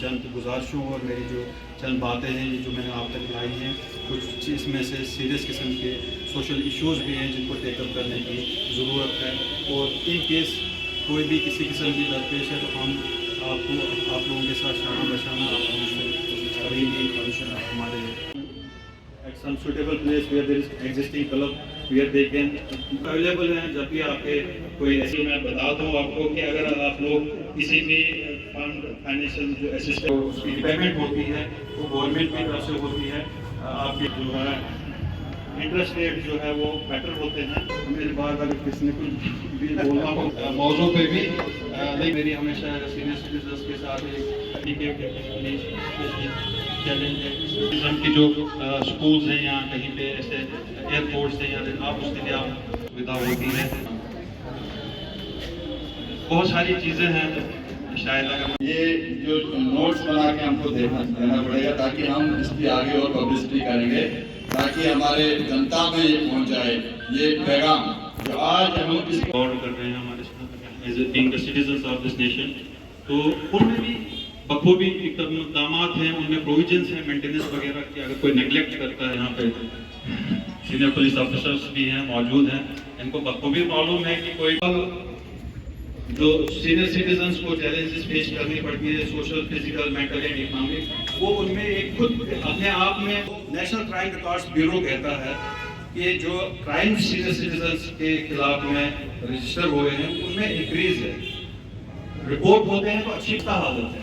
चंद गुजारिशों और मेरी जो चंद बातें हैं जो मैंने आप तक लाई हैं, कुछ इसमें से सीरियस किस्म के सोशल इश्यूज़ भी हैं जिनको टेकअप करने की ज़रूरत है। और इन केस कोई भी किसी किस्म की दरपेश है तो हम आप लोगों के साथ शाना बशाना करेंगे। हमारे at some suitable place where there is existing club where they can available हैं। जब भी आपके कोई ऐसी, मैं बता दूँ आपको कि अगर आप लोग किसी भी फंड फाइनेंशियल जो असिस्टेंस उसकी रिक्वायरमेंट होती है वो गवर्नमेंट की तरफ से होती है। आपके जो है इंटरेस्ट रेट जो है वो बेटर होते हैं। मेरी बात अगर किसी ने कुछ भी बोलना हो मौजूद पे भी मेरी हमेशा सीनियर सिटीजन्स के साथ चैलेंज है कि जो स्कूल्स हैं या कहीं पे ऐसे एयरपोर्ट्स हैं या आप उसके लिए आप सुविधा होती है। बहुत सारी चीज़ें हैं शायद अगर ये जो नोट्स बना के हमको देना पड़ेगा ताकि हम इसकी आगे और पब्लिसिटी करेंगे ताकि हमारे जनता में ये पहुंच जाए ये पैगाम जो आज हम गौर कर रहे हैं हमारे as a being citizens of this nation. तो उनमें भी बखूबी इक़दाम हैं, उनमें प्रोविजंस हैं मेंटेनेंस वगैरह की। अगर कोई नेगलेक्ट करता है, यहाँ पे सीनियर पुलिस ऑफिसर्स भी हैं मौजूद हैं, इनको बखूबी मालूम है कि कोई जो सीनियर सिटीजन्स को चैलेंजेस फेस करनी पड़ती है social, physical, mental and economic, वो उनमें एक खुद अपने आप में नेशनल क्राइम रिकॉर्ड्स ब्यूरो कहता है कि जो क्राइम सीनियर सिटीजन्स के खिलाफ में रजिस्टर हुए हैं उनमें इंक्रीज है। रिपोर्ट होते हैं तो अच्छी हालत है।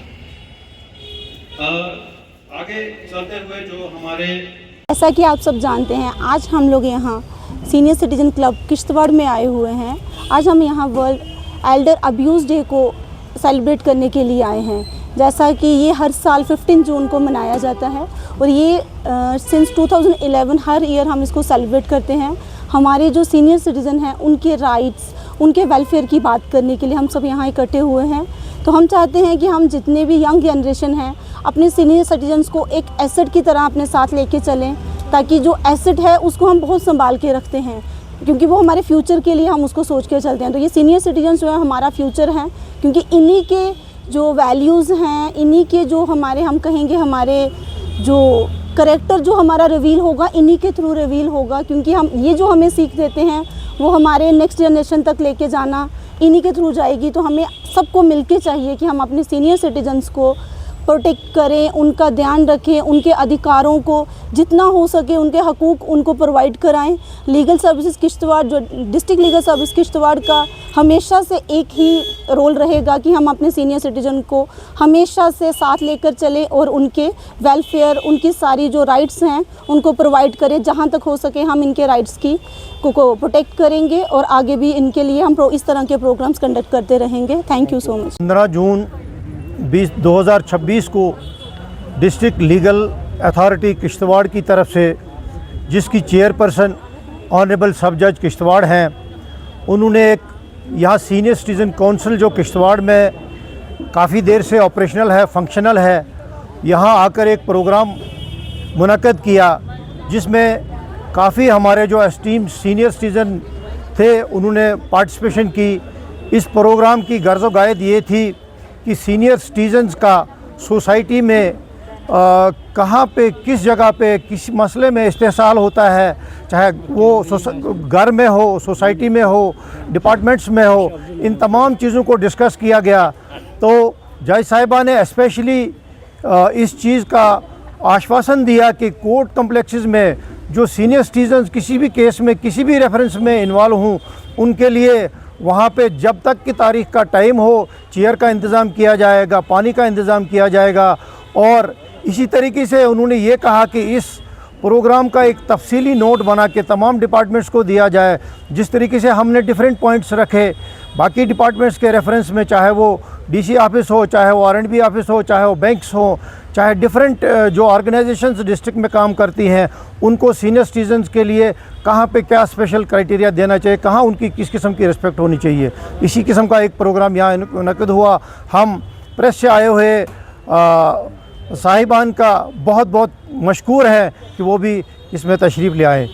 आगे चलते हुए जो हमारे, जैसा कि आप सब जानते हैं, आज हम लोग यहाँ सीनियर सिटीजन क्लब किश्तवाड़ में आए हुए हैं। आज हम यहाँ वर्ल्ड एल्डर अब्यूज़ डे को सेलिब्रेट करने के लिए आए हैं। जैसा कि ये हर साल 15 जून को मनाया जाता है और ये सिंस 2011 हर ईयर हम इसको सेलिब्रेट करते हैं। हमारे जो सीनियर सिटीज़न हैं उनके राइट्स, उनके वेलफेयर की बात करने के लिए हम सब यहाँ इकट्ठे हुए हैं। तो हम चाहते हैं कि हम जितने भी यंग जनरेशन हैं अपने सीनियर सिटीजन्स को एक एसेट की तरह अपने साथ लेके चलें, ताकि जो एसेट है उसको हम बहुत संभाल के रखते हैं क्योंकि वो हमारे फ्यूचर के लिए हम उसको सोच के चलते हैं। तो ये सीनियर सिटीजन्स जो है हमारा फ्यूचर हैं, क्योंकि इन्हीं के जो वैल्यूज़ हैं, इन्हीं के जो हमारे हम कहेंगे हमारे जो करेक्टर जो हमारा रिवील होगा इन्हीं के थ्रू रिवील होगा। क्योंकि हम ये जो हमें सीख देते हैं वो हमारे नेक्स्ट जनरेशन तक लेके जाना इन्हीं के थ्रू जाएगी। तो हमें सबको मिलके चाहिए कि हम अपने सीनियर सिटीजन्स को प्रोटेक्ट करें, उनका ध्यान रखें, उनके अधिकारों को जितना हो सके उनके हकूक़ उनको प्रोवाइड कराएं। लीगल सर्विसेज किश्तवाड़, जो डिस्ट्रिक्ट लीगल सर्विस किश्तवाड़ का हमेशा से एक ही रोल रहेगा कि हम अपने सीनियर सिटीजन को हमेशा से साथ लेकर चलें और उनके वेलफेयर, उनकी सारी जो राइट्स हैं उनको प्रोवाइड करें। जहाँ तक हो सके हम इनके राइट्स को प्रोटेक्ट करेंगे और आगे भी इनके लिए हम इस तरह के प्रोग्राम्स कंडक्ट करते रहेंगे। Thank you so much. 15 जून 2026 को डिस्ट्रिक्ट लीगल अथॉरिटी किश्तवाड़ की तरफ से, जिसकी चेयरपर्सन ऑनरेबल सब जज किश्तवाड़ हैं, उन्होंने एक यहाँ सीनियर सिटीज़न काउंसिल जो किश्तवाड़ में काफ़ी देर से ऑपरेशनल है, फंक्शनल है, यहाँ आकर एक प्रोग्राम मुनक़्क़द किया जिसमें काफ़ी हमारे जो एस्टीम सीनियर सिटीज़न थे उन्होंने पार्टिसिपेशन की। इस प्रोग्राम की गर्ज़ व गायत ये थी कि सीनियर सिटीजन्स का सोसाइटी में कहाँ पे, किस जगह पे, किस मसले में इस्तेहसाल होता है, चाहे वो घर में हो, सोसाइटी में हो, डिपार्टमेंट्स में हो, इन तमाम चीज़ों को डिस्कस किया गया। तो जज साहिबा ने स्पेशली इस चीज़ का आश्वासन दिया कि कोर्ट कम्प्लेक्सेस में जो सीनियर सिटीजन्स किसी भी केस में, किसी भी रेफरेंस में इन्वॉल्व हों, उनके लिए वहाँ पे जब तक की तारीख़ का टाइम हो चेयर का इंतज़ाम किया जाएगा, पानी का इंतज़ाम किया जाएगा। और इसी तरीके से उन्होंने ये कहा कि इस प्रोग्राम का एक तफसीली नोट बना के तमाम डिपार्टमेंट्स को दिया जाए। जिस तरीके से हमने डिफरेंट पॉइंट्स रखे बाकी डिपार्टमेंट्स के रेफरेंस में, चाहे वो डीसी ऑफिस हो, चाहे वो आरएंडबी ऑफिस हो, चाहे वो बैंक्स हो, चाहे डिफरेंट जो ऑर्गेनाइजेशंस डिस्ट्रिक्ट में काम करती हैं, उनको सीनियर सिटीजन्स के लिए कहाँ पे क्या स्पेशल क्राइटेरिया देना चाहिए, कहाँ उनकी किस किस्म की रिस्पेक्ट होनी चाहिए, इसी किस्म का एक प्रोग्राम यहाँ मुनक़्क़द हुआ। हम प्रेस से आए हुए साहिबान का बहुत बहुत मशकूर हैं कि वो भी इसमें तशरीफ़ ले आए।